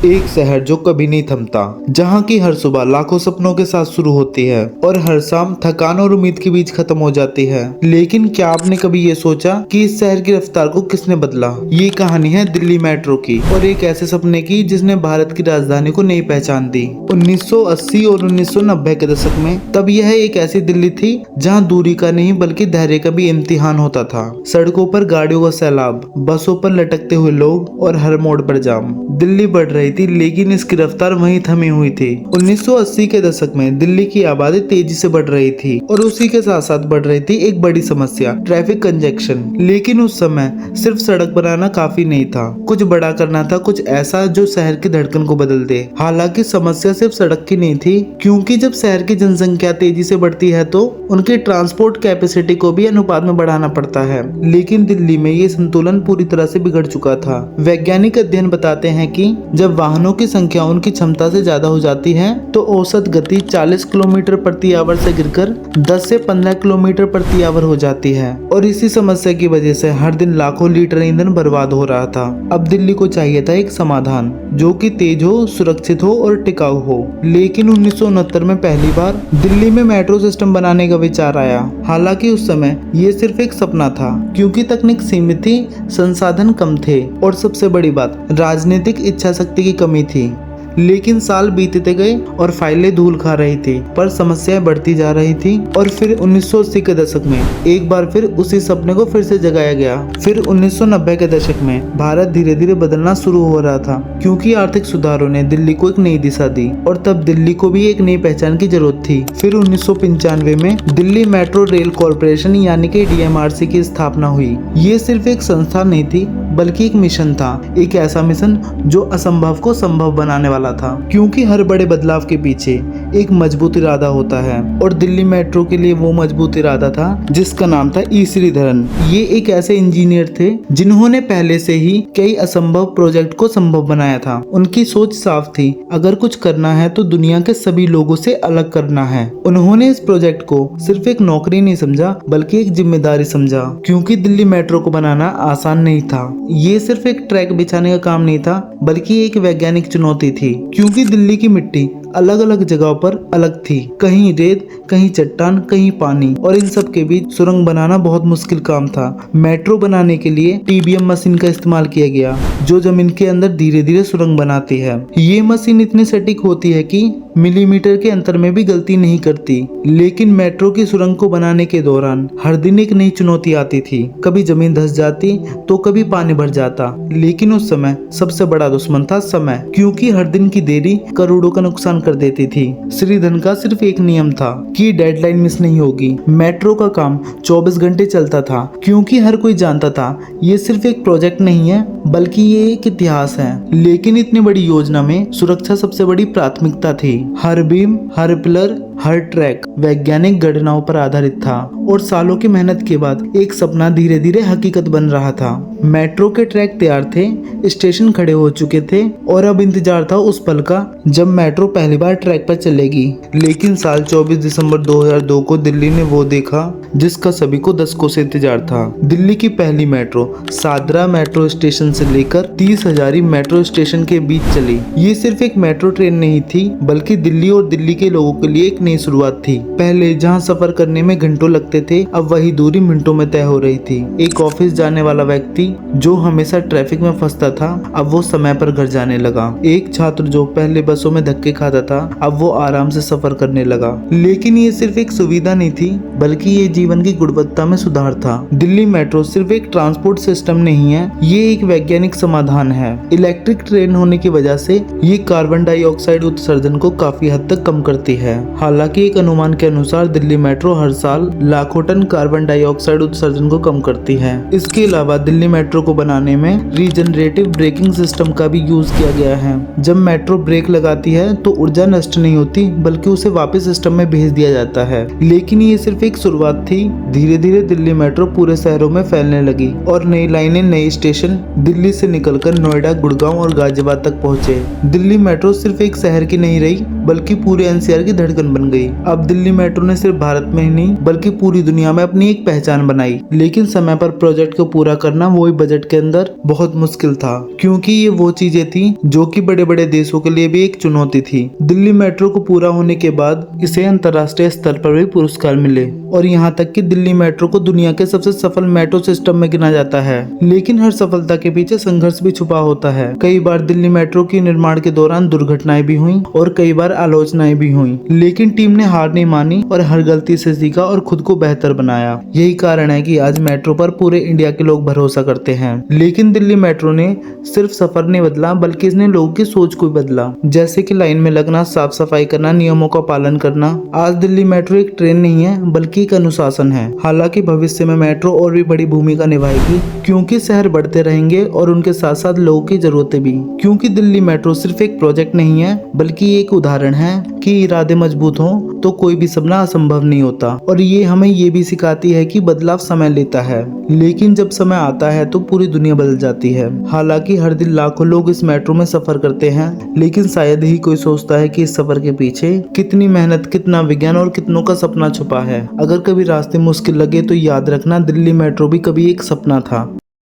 एक शहर जो कभी नहीं थमता, जहाँ की हर सुबह लाखों सपनों के साथ शुरू होती है और हर शाम थकान और उम्मीद के बीच खत्म हो जाती है। लेकिन क्या आपने कभी ये सोचा कि इस शहर की रफ्तार को किसने बदला? ये कहानी है दिल्ली मेट्रो की और एक ऐसे सपने की जिसने भारत की राजधानी को नई पहचान दी। 1980 और 1990 के दशक में तब यह एक ऐसी दिल्ली थी जहाँ दूरी का नहीं बल्कि धैर्य का भी इम्तिहान होता था। सड़कों पर गाड़ियों का सैलाब, बसों पर लटकते हुए लोग और हर मोड़ पर जाम। दिल्ली बढ़ रही थी लेकिन इसकी रफ्तार वहीं थमी हुई थी। 1980 के दशक में दिल्ली की आबादी तेजी से बढ़ रही थी और उसी के साथ साथ बढ़ रही थी एक बड़ी समस्या, ट्रैफिक कंजेक्शन। लेकिन उस समय सिर्फ सड़क बनाना काफी नहीं था, कुछ बड़ा करना था, कुछ ऐसा जो शहर की धड़कन को बदल दे। हालांकि समस्या सिर्फ सड़क की नहीं थी, क्योंकि जब शहर की जनसंख्या तेजी से बढ़ती है तो उनकी ट्रांसपोर्ट कैपेसिटी को भी अनुपात में बढ़ाना पड़ता है। लेकिन दिल्ली में ये संतुलन पूरी तरह से बिगड़ चुका था। वैज्ञानिक अध्ययन बताते हैं कि जब वाहनों की संख्या उनकी क्षमता से ज्यादा हो जाती है तो औसत गति 40 किलोमीटर प्रति आवर से गिरकर 10 से 15 किलोमीटर प्रति आवर हो जाती है और इसी समस्या की वजह से हर दिन लाखों लीटर ईंधन बर्बाद हो रहा था। अब दिल्ली को चाहिए था एक समाधान जो कि तेज हो, सुरक्षित हो और टिकाऊ हो। लेकिन 1969 में पहली बार दिल्ली में मेट्रो सिस्टम बनाने का विचार आया। हालांकि उस समय ये सिर्फ एक सपना था, क्योंकि तकनीक सीमित थी, संसाधन कम थे और सबसे बड़ी बात राजनीतिक इच्छा शक्ति की कमी थी। लेकिन साल बीतते गए और फाइलें धूल खा रही थी, पर समस्याएं बढ़ती जा रही थी। और फिर 1980 के दशक में एक बार फिर उसी सपने को फिर से जगाया गया। फिर 1990 के दशक में भारत धीरे धीरे बदलना शुरू हो रहा था, क्योंकि आर्थिक सुधारों ने दिल्ली को एक नई दिशा दी और तब दिल्ली को भी एक नई पहचान की जरूरत थी। फिर 1995 में दिल्ली मेट्रो रेल कॉरपोरेशन यानी कि DMRC की स्थापना हुई। ये सिर्फ एक संस्था नहीं थी बल्कि एक मिशन था, एक ऐसा मिशन जो असंभव को संभव बनाने वाला था। क्योंकि हर बड़े बदलाव के पीछे एक मजबूत इरादा होता है और दिल्ली मेट्रो के लिए वो मजबूत इरादा था जिसका नाम था E श्रीधरन। ये एक ऐसे इंजीनियर थे जिन्होंने पहले से ही कई असंभव प्रोजेक्ट को संभव बनाया था। उनकी सोच साफ थी, अगर कुछ करना है तो दुनिया के सभी लोगों से अलग करना है। उन्होंने इस प्रोजेक्ट को सिर्फ एक नौकरी नहीं समझा बल्कि एक जिम्मेदारी समझा, क्योंकि दिल्ली मेट्रो को बनाना आसान नहीं था। ये सिर्फ एक ट्रैक बिछाने का काम नहीं था बल्कि एक वैज्ञानिक चुनौती थी, क्योंकि दिल्ली की मिट्टी अलग अलग जगहों पर अलग थी, कहीं रेत, कहीं चट्टान, कहीं पानी, और इन सब के बीच सुरंग बनाना बहुत मुश्किल काम था। मेट्रो बनाने के लिए TBM मशीन का इस्तेमाल किया गया, जो जमीन के अंदर धीरे धीरे सुरंग बनाती है। ये मशीन इतनी सटीक होती है कि मिलीमीटर के अंतर में भी गलती नहीं करती। लेकिन मेट्रो की सुरंग को बनाने के दौरान हर दिन एक नई चुनौती आती थी। कभी जमीन धंस जाती तो कभी पानी भर जाता। लेकिन उस समय सबसे बड़ा दुश्मन था समय, क्योंकि हर दिन की देरी करोड़ों का नुकसान कर देती थी। श्रीधरन का सिर्फ एक नियम था कि डेडलाइन मिस नहीं होगी। मेट्रो का काम 24 घंटे चलता था, क्योंकि हर कोई जानता था ये सिर्फ एक प्रोजेक्ट नहीं है बल्कि ये एक इतिहास है। लेकिन इतनी बड़ी योजना में सुरक्षा सबसे बड़ी प्राथमिकता थी। हर बीम, हर पिलर, हर ट्रैक वैज्ञानिक गणनाओं पर आधारित था और सालों की मेहनत के बाद एक सपना धीरे धीरे हकीकत बन रहा था। मेट्रो के ट्रैक तैयार थे, स्टेशन खड़े हो चुके थे और अब इंतजार था उस पल का जब मेट्रो पहली बार ट्रैक पर चलेगी। लेकिन साल 24 दिसंबर 2002 को दिल्ली ने वो देखा जिसका सभी को दशकों से इंतजार था। दिल्ली की पहली मेट्रो सादरा मेट्रो स्टेशन से लेकर 30 हजारी मेट्रो स्टेशन के बीच चली। ये सिर्फ एक मेट्रो ट्रेन नहीं थी बल्कि दिल्ली और दिल्ली के लोगों के लिए एक नई शुरुआत थी। पहले जहां सफर करने में घंटों लगते थे, अब वही दूरी मिनटों में तय हो रही थी। एक ऑफिस जाने वाला व्यक्ति जो हमेशा ट्रैफिक में फंसता था, अब वो समय पर घर जाने लगा। एक छात्र जो पहले बसों में धक्के खाता था, अब वो आराम से सफर करने लगा। लेकिन ये सिर्फ एक सुविधा नहीं थी बल्कि ये जीवन की गुणवत्ता में सुधार था। दिल्ली मेट्रो सिर्फ एक ट्रांसपोर्ट सिस्टम नहीं है, ये एक वैज्ञानिक समाधान है। इलेक्ट्रिक ट्रेन होने की वजह से ये कार्बन डाइऑक्साइड उत्सर्जन को काफी हद तक कम करती है। हालांकि एक अनुमान के अनुसार दिल्ली मेट्रो हर साल लाखों टन कार्बन डाइऑक्साइड उत्सर्जन को कम करती है। इसके अलावा दिल्ली मेट्रो को बनाने में रीजनरेटिव ब्रेकिंग सिस्टम का भी यूज किया गया है। जब मेट्रो ब्रेक लगाती है तो ऊर्जा नष्ट नहीं होती बल्कि उसे वापस सिस्टम में भेज दिया जाता है। लेकिन ये सिर्फ एक शुरुआत थी। धीरे धीरे दिल्ली मेट्रो पूरे शहरों में फैलने लगी और नई लाइनें, नए स्टेशन दिल्ली से निकलकर नोएडा, गुड़गांव और गाजियाबाद तक पहुंचे। दिल्ली मेट्रो सिर्फ एक शहर की नहीं रही बल्कि पूरे NCR की धड़कन बन बन गई। अब दिल्ली मेट्रो ने सिर्फ भारत में ही नहीं बल्कि पूरी दुनिया में अपनी एक पहचान बनाई। लेकिन समय पर प्रोजेक्ट को पूरा करना वही बजट के अंदर बहुत मुश्किल था, क्योंकि ये वो चीजें थी जो कि बड़े बड़े देशों के लिए भी एक चुनौती थी। दिल्ली मेट्रो को पूरा होने के बाद इसे अंतर्राष्ट्रीय स्तर पर भी पुरस्कार मिले और यहाँ तक कि दिल्ली मेट्रो को दुनिया के सबसे सफल मेट्रो सिस्टम में गिना जाता है। लेकिन हर सफलता के पीछे संघर्ष भी छुपा होता है। कई बार दिल्ली मेट्रो के निर्माण के दौरान दुर्घटनाएं भी हुई और कई बार आलोचनाएं भी हुई, लेकिन टीम ने हार नहीं मानी और हर गलती से सीखा और खुद को बेहतर बनाया। यही कारण है कि आज मेट्रो पर पूरे इंडिया के लोग भरोसा करते हैं। लेकिन दिल्ली मेट्रो ने सिर्फ सफर नहीं बदला बल्कि इसने लोगों की सोच को भी बदला, जैसे कि लाइन में लगना, साफ सफाई करना, नियमों का पालन करना। आज दिल्ली मेट्रो एक ट्रेन नहीं है बल्कि एक अनुशासन है। हालांकि भविष्य में मेट्रो और भी बड़ी भूमिका निभाएगी, क्योंकि शहर बढ़ते रहेंगे और उनके साथ साथ लोगों की जरूरतें भी। क्योंकि दिल्ली मेट्रो सिर्फ एक प्रोजेक्ट नहीं है बल्कि एक उदाहरण है कि इरादे मजबूत हों तो कोई भी सपना असंभव नहीं होता। और ये हमें ये भी सिखाती है कि बदलाव समय लेता है, लेकिन जब समय आता है तो पूरी दुनिया बदल जाती है। हालांकि हर दिन लाखों लोग इस मेट्रो में सफर करते हैं, लेकिन शायद ही कोई सोचता है कि इस सफर के पीछे कितनी मेहनत, कितना विज्ञान और कितनों का सपना छुपा है। अगर कभी रास्ते मुश्किल लगे तो याद रखना, दिल्ली मेट्रो भी कभी एक सपना था।